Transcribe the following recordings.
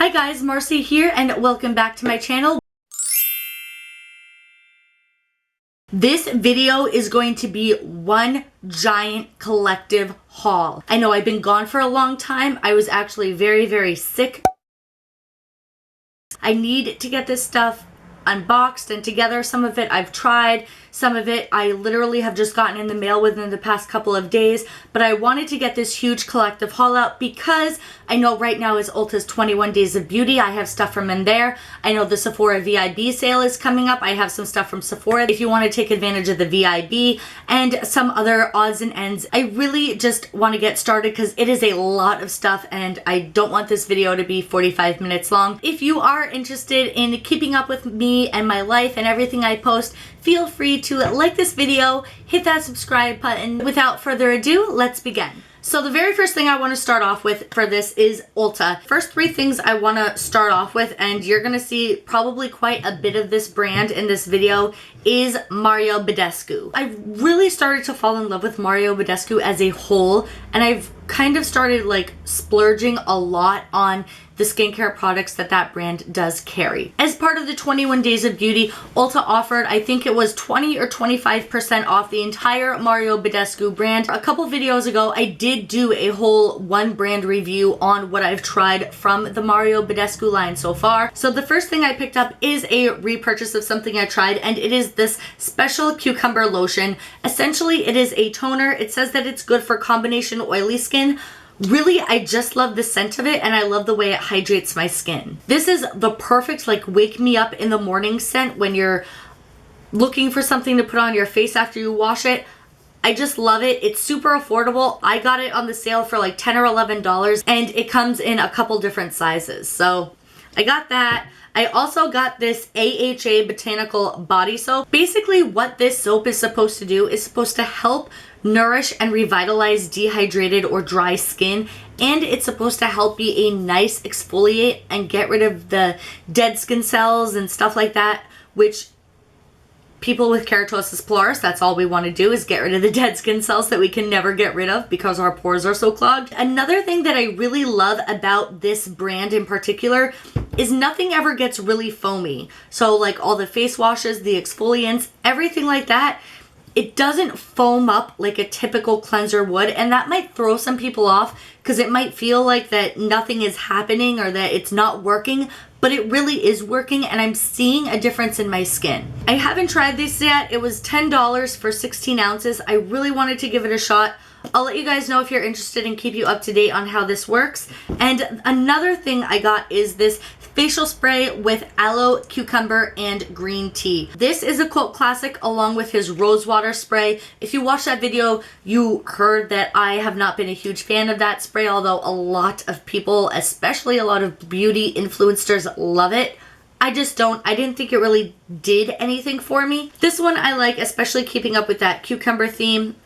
Hi guys, Marcy here and welcome back to my channel. This video is going to be one giant collective haul. I know I've been gone for a long time. I was actually very sick. I need to get this stuff unboxed and together. Some of it I've tried, some of it I literally have just gotten in the mail within the past couple of days, but I wanted to get this huge collective haul out because I know right now is Ulta's 21 Days of Beauty. I have stuff from in there. I know the Sephora VIB sale is coming up. I have some stuff from Sephora if you want to take advantage of the VIB and some other odds and ends. I really just want to get started because it is a lot of stuff and I don't want this video to be 45 minutes long. If you are interested in keeping up with me and my life and everything I post, feel free to like this video, hit that subscribe button. Without further ado, let's begin. So the very first thing I want to start off with for this is Ulta. First three things I want to start off with, and you're going to see probably quite a bit of this brand in this video, is Mario Badescu. I've really started to fall in love with Mario Badescu as a whole, and I've kind of started like splurging a lot on the skincare products that brand does carry. As part of the 21 Days of Beauty, Ulta offered, I think it was 20 or 25% off the entire Mario Badescu brand. A couple videos ago, I did do a whole one brand review on what I've tried from the Mario Badescu line so far. So the first thing I picked up is a repurchase of something I tried, and it is this special cucumber lotion. Essentially, it is a toner. It says that it's good for combination oily skin. Really, I just love the scent of it and I love the way it hydrates my skin. This is the perfect like wake me up in the morning scent when you're looking for something to put on your face after you wash it. I just love it. It's super affordable. I got it on the sale for like $10 or $11 and it comes in a couple different sizes. So I got that. I also got this A.H.A. Botanical body soap. Basically what this soap is supposed to do is supposed to help nourish and revitalize dehydrated or dry skin, and it's supposed to help be a nice exfoliate and get rid of the dead skin cells and stuff like that, which people with keratosis pilaris, that's all we want to do is get rid of the dead skin cells that we can never get rid of because our pores are so clogged. Another thing that I really love about this brand in particular is nothing ever gets really foamy. So like all the face washes, the exfoliants, everything like that, it doesn't foam up like a typical cleanser would, and that might throw some people off because it might feel like that nothing is happening or that it's not working, but it really is working and I'm seeing a difference in my skin. I haven't tried this yet. It was $10 for 16 ounces. I really wanted to give it a shot. I'll let you guys know if you're interested and keep you up to date on how this works. And another thing I got is this facial spray with aloe, cucumber, and green tea. This is a cult classic along with his rose water spray. If you watched that video, you heard that I have not been a huge fan of that spray, although a lot of people, especially a lot of beauty influencers, love it. I didn't think it really did anything for me. This one I like, especially keeping up with that cucumber theme.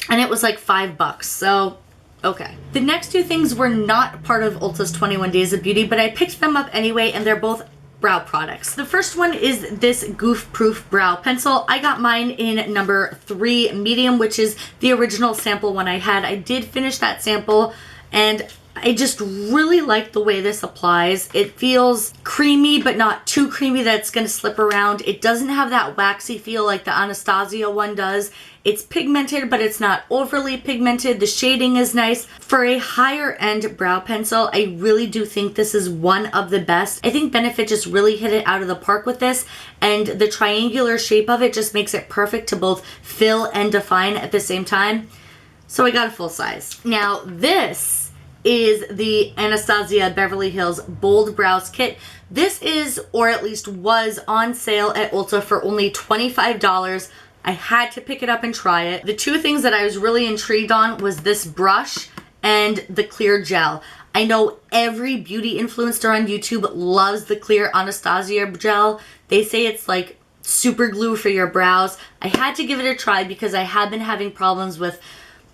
And it was like $5, so okay. The next two things were not part of Ulta's 21 Days of Beauty, but I picked them up anyway, and they're both brow products. The first one is this Goof Proof Brow Pencil. I got mine in number 3 medium, which is the original sample one I had. I did finish that sample, and I just really like the way this applies. It feels creamy, but not too creamy that it's going to slip around. It doesn't have that waxy feel like the Anastasia one does. It's pigmented, but it's not overly pigmented. The shading is nice. For a higher end brow pencil, I really do think this is one of the best. I think Benefit just really hit it out of the park with this, and the triangular shape of it just makes it perfect to both fill and define at the same time. So I got a full size. Now this is the Anastasia Beverly Hills Bold Brows Kit. This is, or at least was, on sale at Ulta for only $25. I had to pick it up and try it. The two things that I was really intrigued on was this brush and the clear gel. I know every beauty influencer on YouTube loves the clear Anastasia gel. They say it's like super glue for your brows. I had to give it a try because I have been having problems with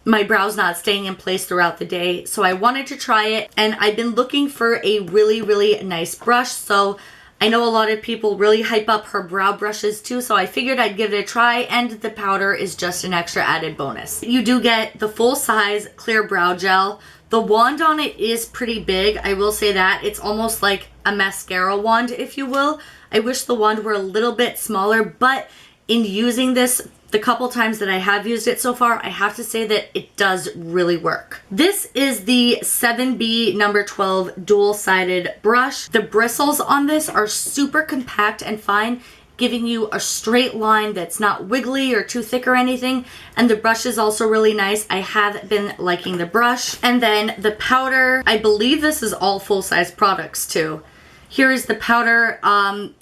my brows not staying in place throughout the day. So I wanted to try it, and I've been looking for a really nice brush. So I know a lot of people really hype up her brow brushes too, so I figured I'd give it a try, and the powder is just an extra added bonus. You do get the full size clear brow gel, The wand on it is pretty big, I will say that. It's almost like a mascara wand, if you will. I wish the wand were a little bit smaller, but in using this the couple times that I have used it so far, I have to say that it does really work. This is the 7B number 12 dual-sided brush. The bristles on this are super compact and fine, giving you a straight line that's not wiggly or too thick or anything. And the brush is also really nice. I have been liking the brush. And then the powder, I believe this is all full-size products too. Here is the powder.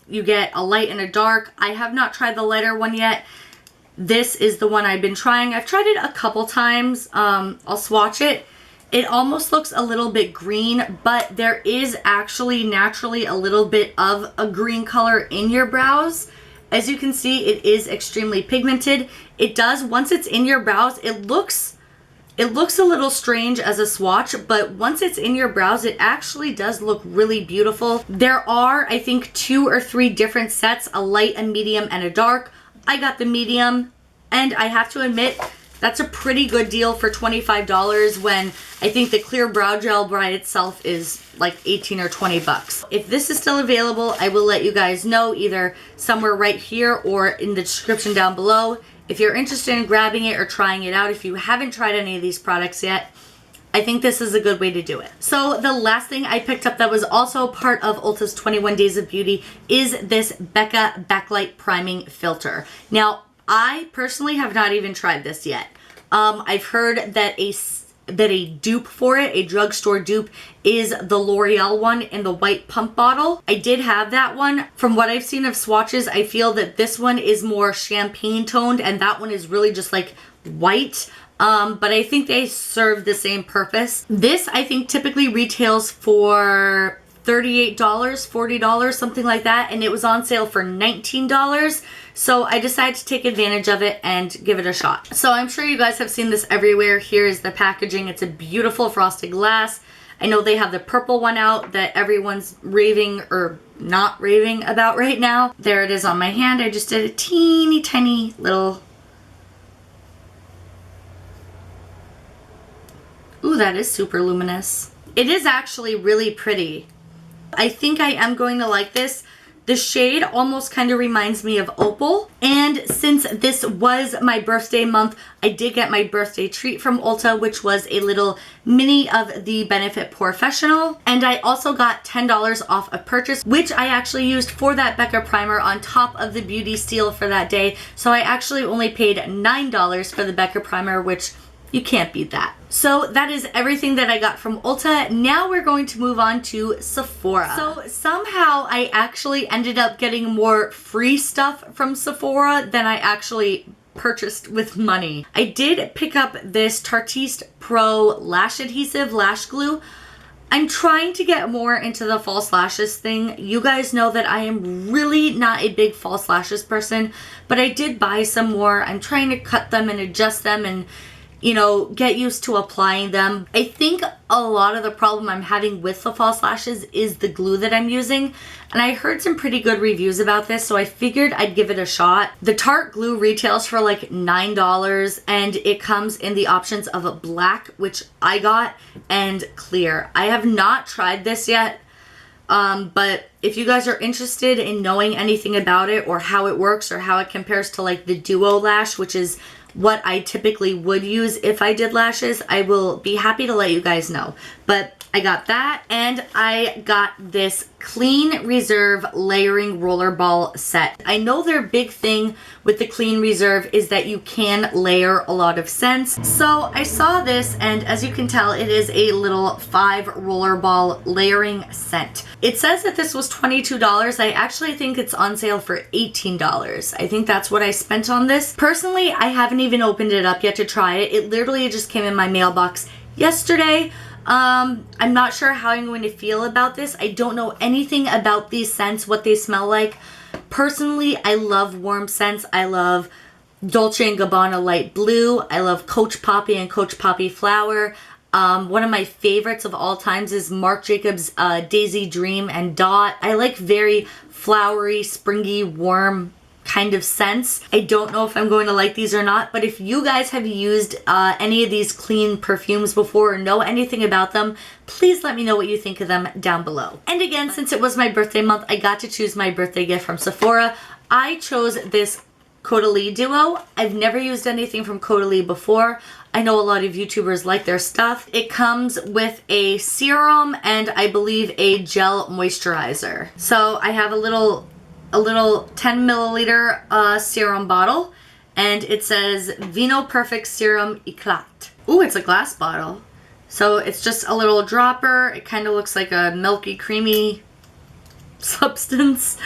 You get a light and a dark. I have not tried the lighter one yet. This is the one I've been trying. I've tried it a couple times. I'll swatch it. It almost looks a little bit green, but there is actually naturally a little bit of a green color in your brows. As you can see, it is extremely pigmented. It does, once it's in your brows, it looks a little strange as a swatch, but once it's in your brows, it actually does look really beautiful. There are, I think, 2 or 3 different sets, a light, a medium, and a dark. I got the medium, and I have to admit, that's a pretty good deal for $25 when I think the clear brow gel by itself is like 18 or 20 bucks. If this is still available, I will let you guys know either somewhere right here or in the description down below. If you're interested in grabbing it or trying it out, if you haven't tried any of these products yet, I think this is a good way to do it. So the last thing I picked up that was also part of Ulta's 21 Days of Beauty is this BECCA Backlight Priming Filter. Now, I personally have not even tried this yet. I've heard that a dupe for it, a drugstore dupe, is the L'Oreal one in the white pump bottle. I did have that one. From what I've seen of swatches, I feel that this one is more champagne toned and that one is really just like white. But I think they serve the same purpose. This, I think, typically retails for $38, $40, something like that, and it was on sale for $19. So I decided to take advantage of it and give it a shot. So I'm sure you guys have seen this everywhere. Here is the packaging. It's a beautiful frosted glass. I know they have the purple one out that everyone's raving or not raving about right now. There it is on my hand. I just did a teeny tiny little... Ooh, that is super luminous. It is actually really pretty. I think I am going to like this. The shade almost kind of reminds me of Opal. And since this was my birthday month, I did get my birthday treat from Ulta, which was a little mini of the Benefit POREfessional. And I also got $10 off a purchase, which I actually used for that BECCA primer on top of the beauty steal for that day. So I actually only paid $9 for the BECCA primer, which you can't beat that. So that is everything that I got from Ulta. Now we're going to move on to Sephora. So somehow I actually ended up getting more free stuff from Sephora than I actually purchased with money. I did pick up this Tarteist Pro Lash Adhesive Lash Glue. I'm trying to get more into the false lashes thing. You guys know that I am really not a big false lashes person, but I did buy some more. I'm trying to cut them and adjust them and, you know, get used to applying them. I think a lot of the problem I'm having with the false lashes is the glue that I'm using. And I heard some pretty good reviews about this, so I figured I'd give it a shot. The Tarte glue retails for like $9 and it comes in the options of a black, which I got, and clear. I have not tried this yet. But if you guys are interested in knowing anything about it or how it works or how it compares to like the Duo Lash, which is what I typically would use if I did lashes, I will be happy to let you guys know. But I got that, and I got this Clean Reserve Layering Rollerball set. I know their big thing with the Clean Reserve is that you can layer a lot of scents. So I saw this, and as you can tell, it is a little 5 rollerball layering scent. It says that this was $22. I actually think it's on sale for $18. I think that's what I spent on this. Personally, I haven't even opened it up yet to try it. It literally just came in my mailbox yesterday. I'm not sure how I'm going to feel about this. I don't know anything about these scents, what they smell like. Personally, I love warm scents. I love Dolce & Gabbana Light Blue. I love Coach Poppy and Coach Poppy Flower. One of my favorites of all times is Marc Jacobs Daisy Dream and Dot. I like very flowery, springy, warm kind of scents. I don't know if I'm going to like these or not, but if you guys have used any of these clean perfumes before or know anything about them, please let me know what you think of them down below. And again, since it was my birthday month, I got to choose my birthday gift from Sephora. I chose this Caudalie duo. I've never used anything from Caudalie before. I know a lot of YouTubers like their stuff. It comes with a serum and I believe a gel moisturizer. So I have a little 10 milliliter serum bottle, and it says Vino Perfect Serum Eclat. Ooh, it's a glass bottle. So it's just a little dropper. It kind of looks like a milky, creamy substance.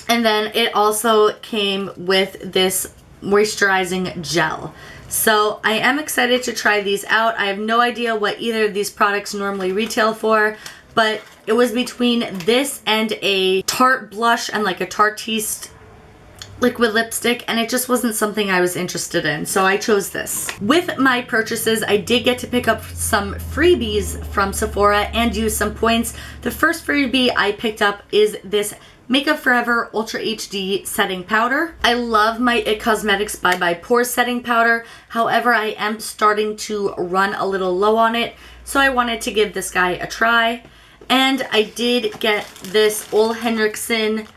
And then it also came with this moisturizing gel. So I am excited to try these out. I have no idea what either of these products normally retail for, but it was between this and a Tarte blush and like a Tarteist liquid lipstick, and it just wasn't something I was interested in, so I chose this. With my purchases, I did get to pick up some freebies from Sephora and use some points. The first freebie I picked up is this Makeup Forever Ultra HD Setting Powder. I love my IT Cosmetics by Pore Setting Powder. However, I am starting to run a little low on it, so I wanted to give this guy a try. And I did get this Ole Henriksen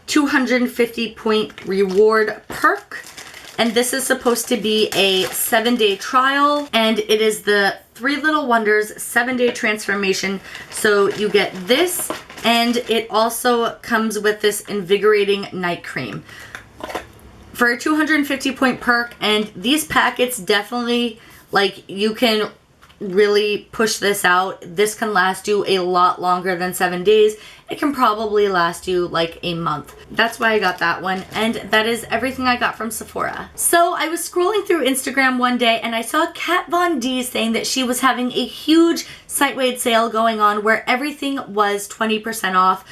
250 point reward perk. And this is supposed to be a 7-day trial, and it is the 3 Little Wonders 7-day transformation. So you get this, and it also comes with this invigorating night cream for a 250 point perk. And these packets definitely, like, you can really push this out. This can last you a lot longer than 7 days. It can probably last you like a month. That's why I got that one, and that is everything I got from Sephora. So I was scrolling through Instagram one day and I saw Kat Von D saying that she was having a huge site-wide sale going on where everything was 20% off.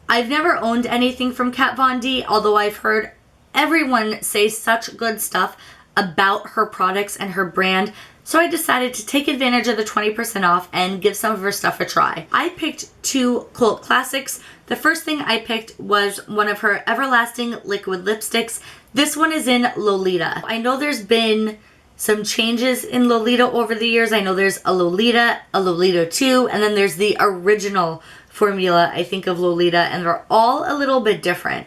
I've never owned anything from Kat Von D, although I've heard everyone say such good stuff about her products and her brand. So I decided to take advantage of the 20% off and give some of her stuff a try. I picked 2 cult classics. The first thing I picked was one of her Everlasting liquid lipsticks. This one is in Lolita. I know there's been some changes in Lolita over the years. I know there's a Lolita 2, and then there's the original formula, I think, of Lolita, and they're all a little bit different.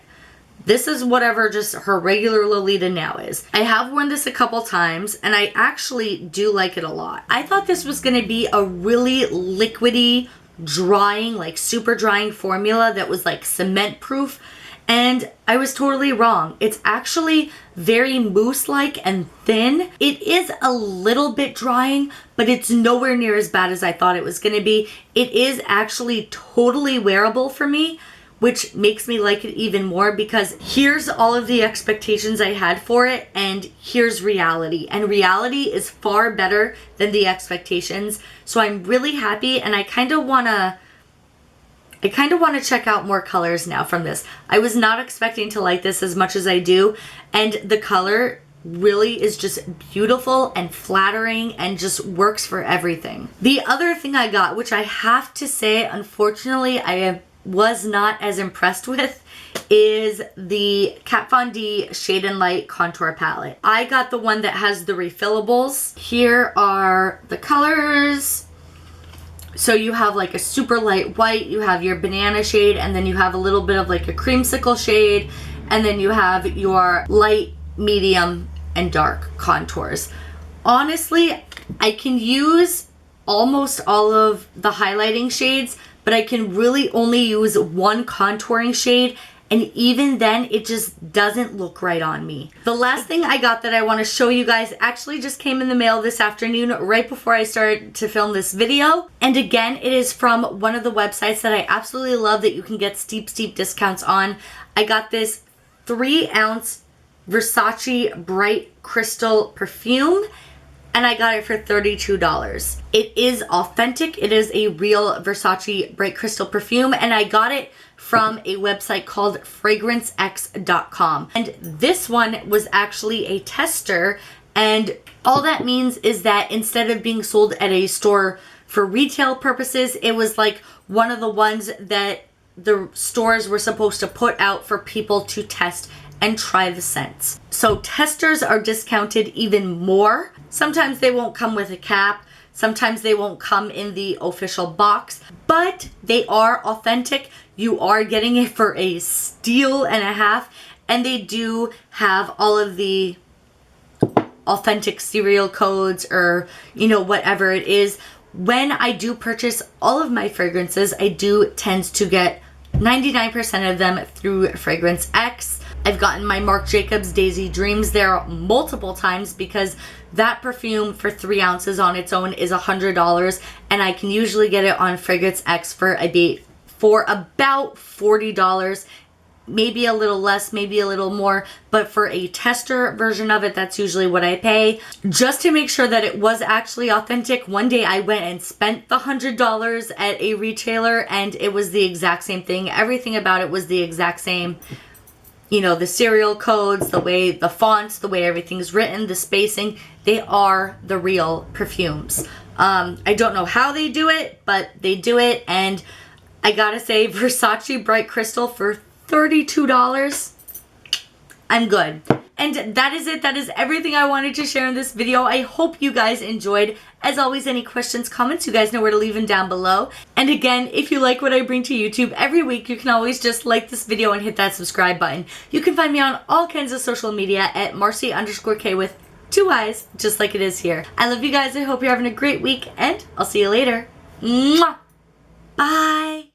This is whatever just her regular Lolita now is. I have worn this a couple times and I actually do like it a lot. I thought this was going to be a really liquidy, drying, like super drying formula that was like cement proof, and I was totally wrong. It's actually very mousse-like and thin. It is a little bit drying, but it's nowhere near as bad as I thought it was going to be. It is actually totally wearable for me, which makes me like it even more, because here's all of the expectations I had for it and here's reality. And reality is far better than the expectations. So I'm really happy, and I kind of want to check out more colors now from this. I was not expecting to like this as much as I do, and the color really is just beautiful and flattering and just works for everything. The other thing I got, which I have to say, unfortunately, I was not as impressed with, is the Kat Von D Shade and Light Contour Palette. I got the one that has the refillables. Here are the colors. So you have like a super light white, you have your banana shade, and then you have a little bit of like a creamsicle shade, and then you have your light, medium, and dark contours. Honestly, I can use almost all of the highlighting shades, but I can really only use one contouring shade, and even then it just doesn't look right on me. The last thing I got that I want to show you guys actually just came in the mail this afternoon right before I started to film this video. And again, it is from one of the websites that I absolutely love that you can get steep discounts on. I got this 3-ounce Versace Bright Crystal perfume, and I got it for $32. It is authentic. It is a real Versace Bright Crystal perfume, and I got it from a website called FragranceX.com. And this one was actually a tester, and all that means is that instead of being sold at a store for retail purposes, it was like one of the ones that the stores were supposed to put out for people to test and try the scents. So testers are discounted even more. Sometimes they won't come with a cap. Sometimes they won't come in the official box, but they are authentic. You are getting it for a steal and a half, and they do have all of the authentic serial codes or, you know, whatever it is. When I do purchase all of my fragrances, I do tend to get 99% of them through Fragrance X. I've gotten my Marc Jacobs Daisy Dreams there multiple times because that perfume for 3 ounces on its own is $100, and I can usually get it on Fragrance X for about $40. Maybe a little less, maybe a little more, but for a tester version of it, that's usually what I pay. Just to make sure that it was actually authentic, one day I went and spent the $100 at a retailer, and it was the exact same thing. Everything about it was the exact same. You know, the serial codes, the way the fonts, the way everything's written, the spacing, they are the real perfumes. I don't know how they do it, but they do it, and I gotta say, Versace Bright Crystal for $32, I'm good. And that is it. That is everything I wanted to share in this video. I hope you guys enjoyed. As always, any questions, comments, you guys know where to leave them down below. And again, if you like what I bring to YouTube every week, you can always just like this video and hit that subscribe button. You can find me on all kinds of social media at Marcy_K with 2 eyes, just like it is here. I love you guys. I hope you're having a great week, and I'll see you later. Mwah! Bye!